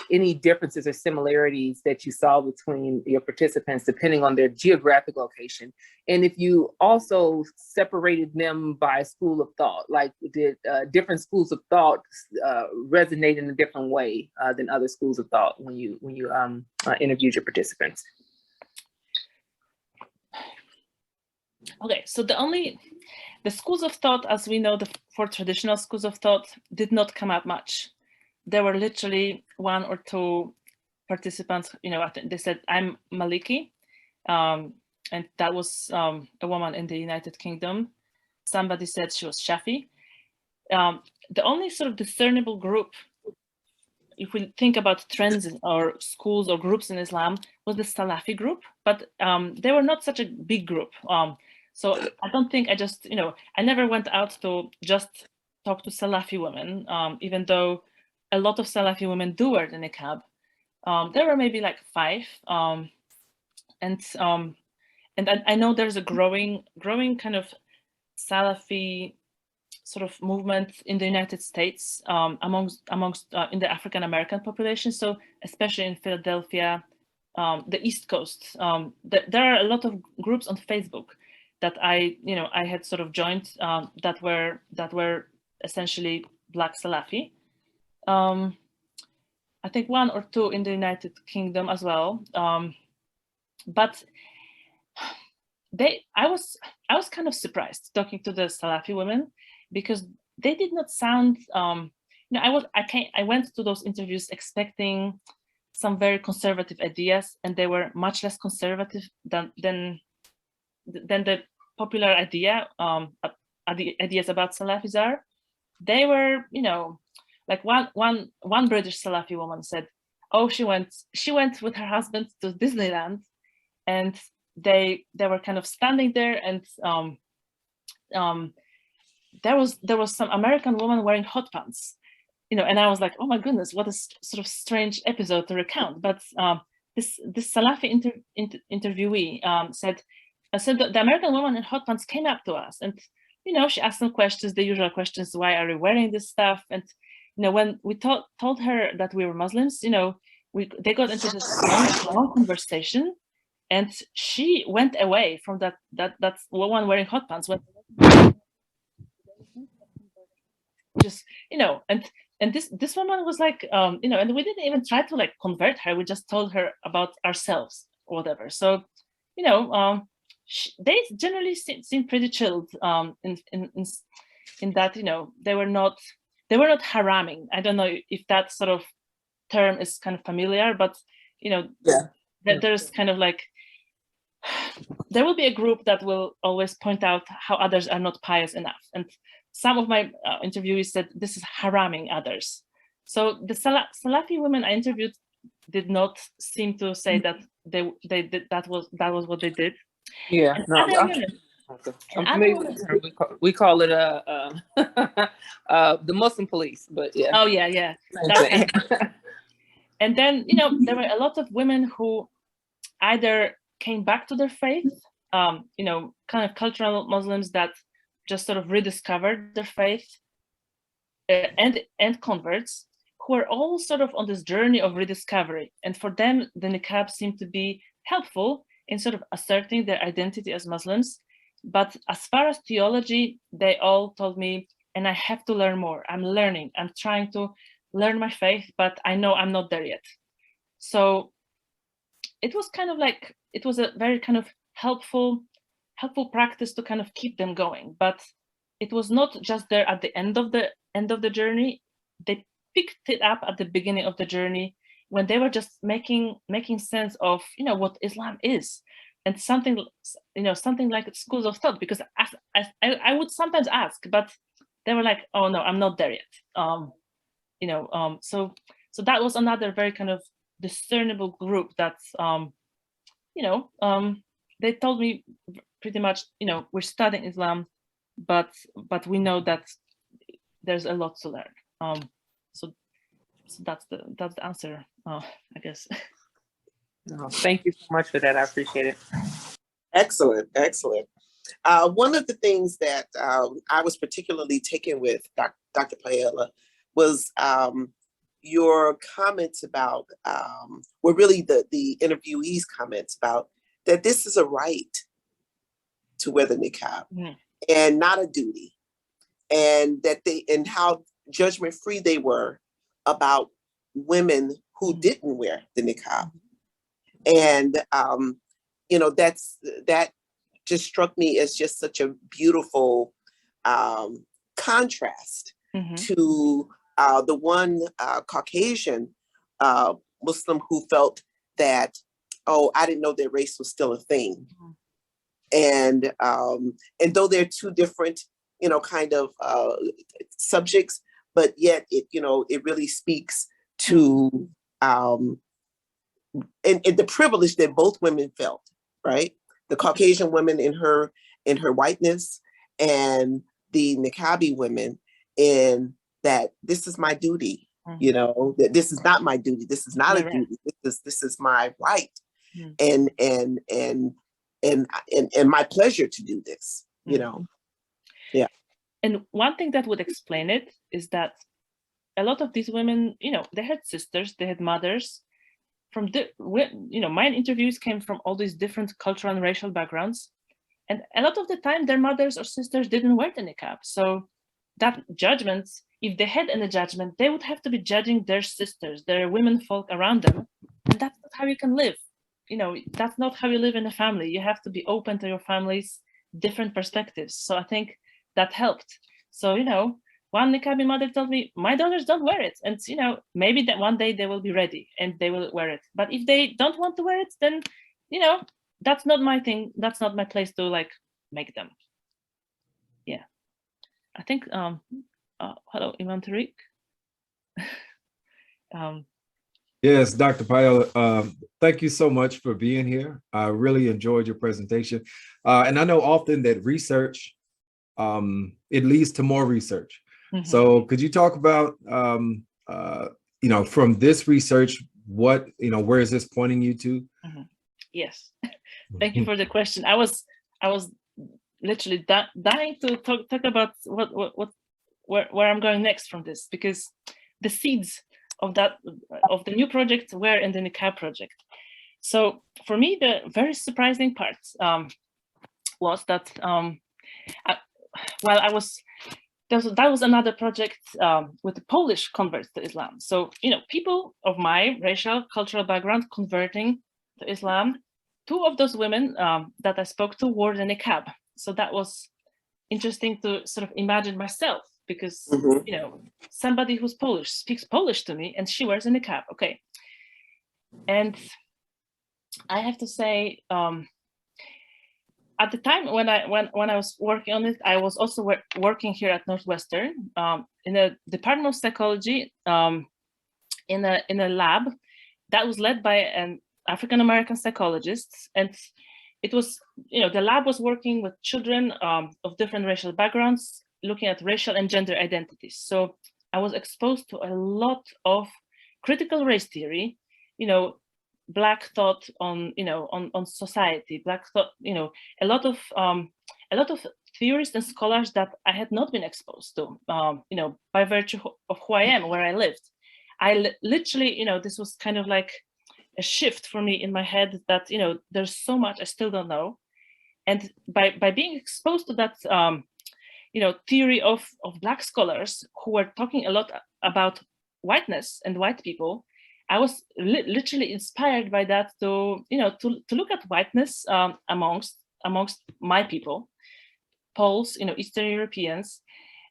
any differences or similarities that you saw between your participants depending on their geographic location? And if you also separated them by school of thought, like did different schools of thought resonate in a different way than other schools of thought when you interviewed your participants? Okay, so the schools of thought, as we know, the four traditional schools of thought, did not come up much. There were literally one or two participants, I think they said, I'm Maliki, and that was a woman in the United Kingdom. Somebody said she was Shafi. The only sort of discernible group, if we think about trends or schools or groups in Islam, was the Salafi group, but they were not such a big group. So I don't think I never went out to just talk to Salafi women, even though a lot of Salafi women do wear the niqab. There were maybe like 5, and I know there's a growing kind of Salafi sort of movement in the United States amongst in the African American population. So especially in Philadelphia, the East Coast, there are a lot of groups on Facebook that I had sort of joined that were essentially Black Salafi. I think 1 or 2 in the United Kingdom as well. But I was kind of surprised talking to the Salafi women, because they did not sound, I went to those interviews expecting some very conservative ideas, and they were much less conservative than than the popular ideas about Salafis are. They were, you know, like one British Salafi woman said, oh, she went with her husband to Disneyland, and they were kind of standing there, and there was some American woman wearing hot pants, you know, and I was like, oh my goodness, what a sort of strange episode to recount. But this Salafi interviewee said the American woman in hot pants came up to us, and you know, she asked some questions, the usual questions, why are you wearing this stuff? And you know, when we told her that we were Muslims, you know, they got into this long conversation, and she went away from that woman wearing hot pants. Just, you know, and this woman was like, you know, and we didn't even try to like convert her. We just told her about ourselves or whatever. So, you know, they generally seem pretty chilled in that, you know, they were not haraming. I don't know if that sort of term is kind of familiar, but you know, that there's kind of like, there will be a group that will always point out how others are not pious enough. And some of my interviewees said this is haraming others. So the Salafi women I interviewed did not seem to say that they did, that was what they did. Yeah, no, we call it the Muslim police, but yeah. Oh yeah. And then, you know, there were a lot of women who either came back to their faith, you know, kind of cultural Muslims that just sort of rediscovered their faith, and converts who are all sort of on this journey of rediscovery. And for them, the niqab seemed to be helpful in sort of asserting their identity as Muslims. But as far as theology, they all told me, and I have to learn more. I'm learning. I'm trying to learn my faith, but I know I'm not there yet. So it was kind of like, it was a very kind of helpful practice to kind of keep them going. But it was not just there at the end of the journey. They picked it up at the beginning of the journey when they were just making sense of, you know, what Islam is, and something, you know, something like schools of thought. Because I would sometimes ask, but they were like, oh no, I'm not there yet. You know, so that was another very kind of discernible group that, you know, they told me pretty much, you know, we're studying Islam, but we know that there's a lot to learn. So that's the answer, I guess. No, thank you so much for that. I appreciate it. Excellent. One of the things that I was particularly taken with, Dr. Paella, was your comments about, well, really the interviewee's comments about that this is a right to wear the niqab and not a duty, and that and how judgment-free they were about women who didn't wear the niqab. And, you know, that just struck me as just such a beautiful contrast to the one Caucasian Muslim who felt that, oh, I didn't know that race was still a thing. And though they're two different, you know, kind of subjects, but yet it, you know, it really speaks to and the privilege that both women felt, right? The Caucasian women in her whiteness, and the niqabi women in that this is my duty, you know, that this is not my duty. This is not a duty. This is my right, and my pleasure to do this, you know. Yeah. And one thing that would explain it is that a lot of these women, you know, they had sisters, they had mothers from you know, my interviews came from all these different cultural and racial backgrounds, and a lot of the time their mothers or sisters didn't wear the niqab. So that judgment, if they had any judgment, they would have to be judging their sisters, their women folk around them, and that's not how you can live. You know, that's not how you live in a family. You have to be open to your family's different perspectives. So I think that helped. So, you know, one niqabi mother told me, my daughters don't wear it. And, you know, maybe that one day they will be ready and they will wear it. But if they don't want to wear it, then, you know, that's not my thing. That's not my place to like make them. Yeah, I think. Hello, Imam Tariq. Yes, Dr. Payal, thank you so much for being here. I really enjoyed your presentation. And I know often that research, it leads to more research. Mm-hmm. So could you talk about, from this research, what, where is this pointing you to? Mm-hmm. Yes, thank you for the question. I was literally dying to talk about where I'm going next from this, because the seeds of the new project were in the niqab project. So for me, the very surprising part was that that was another project with the Polish converts to Islam. So people of my racial cultural background converting to Islam. Two of those women that I spoke to wore the niqab. So that was interesting to sort of imagine myself, because somebody who's Polish speaks Polish to me and she wears a niqab. Okay. And I have to say, at the time when I was working on it, I was also working here at Northwestern in a department of psychology, in a lab that was led by an African-American psychologist. And it was, the lab was working with children of different racial backgrounds, looking at racial and gender identities. So I was exposed to a lot of critical race theory, Black thought on society, Black thought, a lot of theorists and scholars that I had not been exposed to, by virtue of who I am, where I lived. I literally, this was kind of like a shift for me in my head that, there's so much I still don't know. And by being exposed to that, theory of Black scholars who were talking a lot about whiteness and white people, I was literally inspired by that to look at whiteness amongst my people, Poles, Eastern Europeans.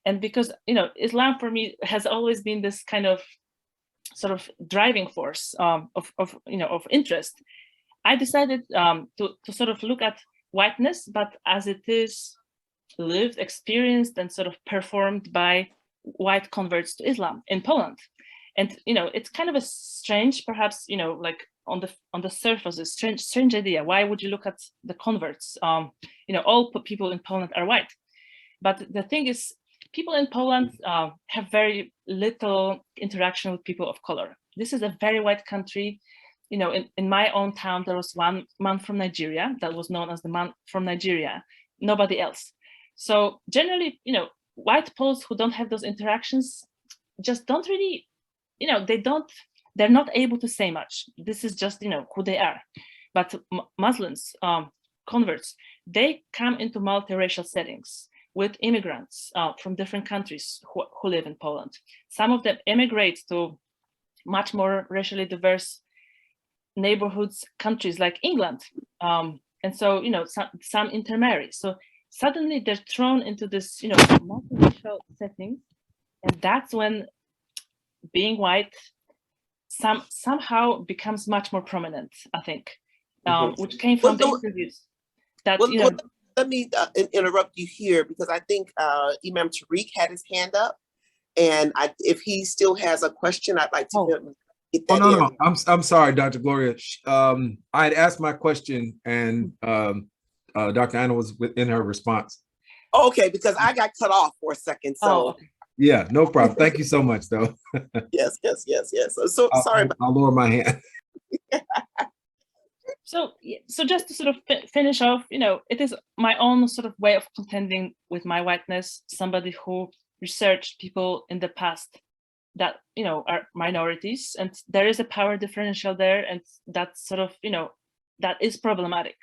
And because, Islam for me has always been this kind of sort of driving force of interest, I decided to sort of look at whiteness, but as it is lived, experienced, and sort of performed by white converts to Islam in Poland. And it's kind of a strange, perhaps, like on the surface, a strange idea. Why would you look at the converts? All people in Poland are white, but the thing is, people in Poland have very little interaction with people of color. This is a very white country. In my own town, there was one man from Nigeria that was known as the man from Nigeria, nobody else. So generally, white Poles who don't have those interactions just don't really, they're not able to say much. This is just, who they are. But Muslims, converts, they come into multiracial settings with immigrants from different countries who live in Poland. Some of them immigrate to much more racially diverse neighborhoods, countries like England. And so, some intermarry. So suddenly they're thrown into this, multiracial setting. And that's when being white somehow becomes much more prominent, I think, which came from the interviews. That, let me interrupt you here, because I think Imam Tariq had his hand up, and if he still has a question, I'd like to get that in. No. I'm sorry, Dr. Gloria. I had asked my question, and Dr. Anna was within her response. Oh, okay, because I got cut off for a second. So okay. Yeah, no problem. Thank you so much, though. Yes. So sorry. I'll lower my hand. So just to sort of finish off, it is my own sort of way of contending with my whiteness, somebody who researched people in the past that, are minorities, and there is a power differential there, and that's sort of, that is problematic.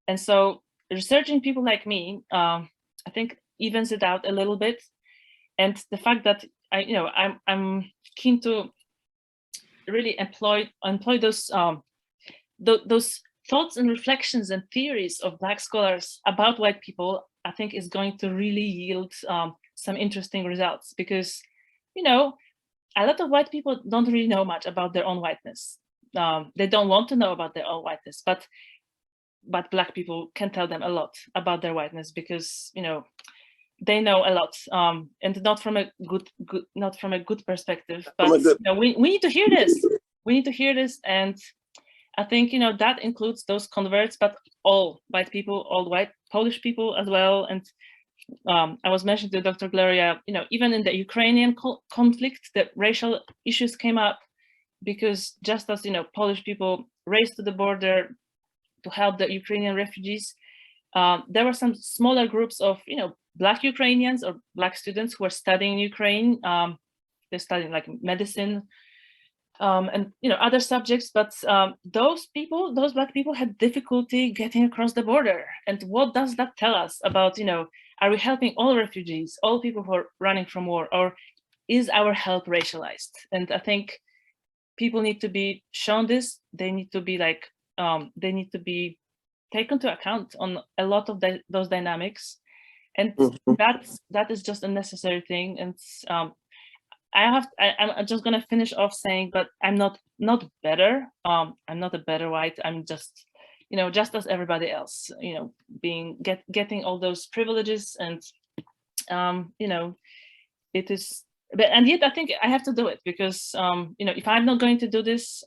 And so researching people like me, I think evens it out a little bit. And the fact that I'm keen to really employ those thoughts and reflections and theories of Black scholars about white people, I think is going to really yield some interesting results, because, a lot of white people don't really know much about their own whiteness. They don't want to know about their own whiteness, but but Black people can tell them a lot about their whiteness, because, you know, they know a lot, and not from a good perspective. But you know, we need to hear this. We need to hear this, and I think, you know, that includes those converts, but all white people, all white Polish people as well. And I was mentioning to Dr. Gloria, you know, even in the Ukrainian conflict, the racial issues came up, because just as, you know, Polish people raced to the border to help the Ukrainian refugees, there were some smaller groups of, you know, Black Ukrainians or Black students who were studying Ukraine. They're studying like medicine and, you know, other subjects, but those Black people had difficulty getting across the border. And what does that tell us about, you know, are we helping all refugees, all people who are running from war, or is our help racialized? And I think people need to be shown this. They need to be like, they need to be taken into account on a lot of those dynamics. And that is just a necessary thing. And I'm just gonna finish off saying, but I'm not better. I'm not a better white. I'm just, you know, just as everybody else, you know, getting all those privileges, and you know, it is. But and yet I think I have to do it, because you know, if I'm not going to do this,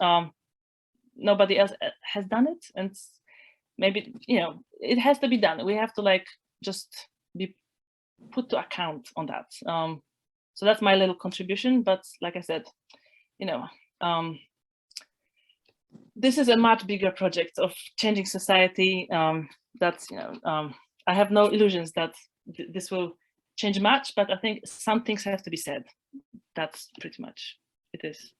nobody else has done it, and maybe, you know, it has to be done. We have to like just be put to account on that. So that's my little contribution. But like I said, you know, this is a much bigger project of changing society. That's, you know, I have no illusions that this will change much, but I think some things have to be said. That's pretty much it is.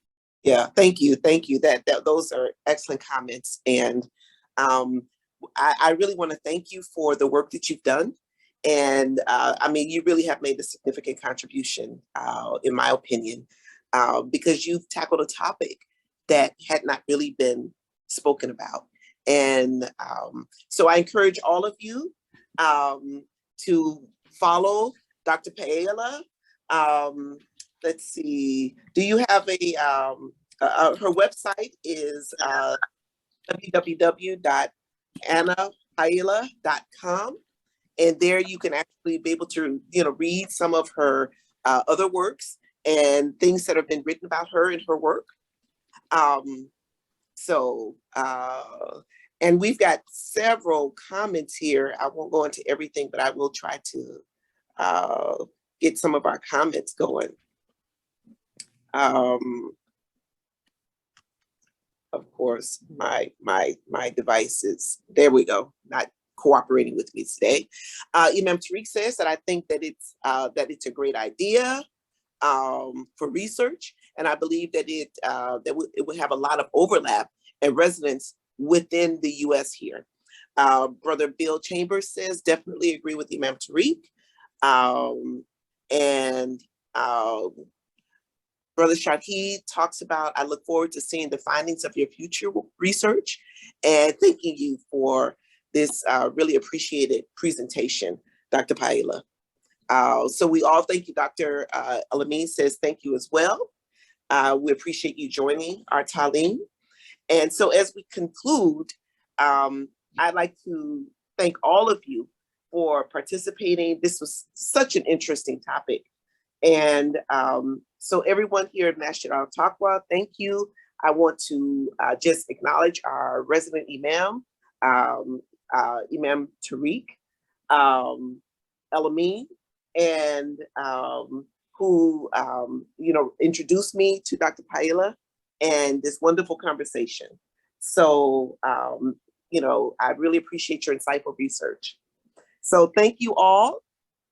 Yeah, thank you. That those are excellent comments, and I really want to thank you for the work that you've done. And I mean, you really have made a significant contribution, in my opinion, because you've tackled a topic that had not really been spoken about. And so I encourage all of you to follow Dr. Paella. Let's see, do you have her website is www.annapaella.com. And there you can actually be able to, you know, read some of her other works and things that have been written about her and her work. And we've got several comments here. I won't go into everything, but I will try to get some of our comments going. Of course, my device is, there we go, not cooperating with me today. Imam Tariq says that I think that it's a great idea for research, and I believe that it would have a lot of overlap and resonance within the U.S. here. Brother Bill Chambers says definitely agree with Imam Tariq, and Brother Shahid talks about, I look forward to seeing the findings of your future research, and thanking you for this really appreciated presentation, Dr. Paella. So we all thank you. Dr. Alameen says thank you as well. We appreciate you joining our Taleem. And so as we conclude, I'd like to thank all of you for participating. This was such an interesting topic. And so everyone here at Masjid Al-Taqwa, thank you. I want to just acknowledge our resident Imam, Imam Tariq Alameen, and who you know, introduced me to Dr. Paella and this wonderful conversation. So you know, I really appreciate your insightful research. So thank you all,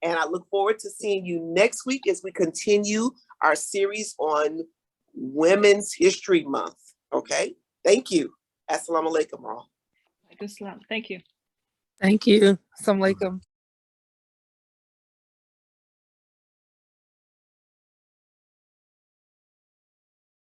and I look forward to seeing you next week as we continue our series on Women's History Month. Okay, thank you. Assalamu alaikum all. Islam. Thank you. Thank you. Assalamu alaikum.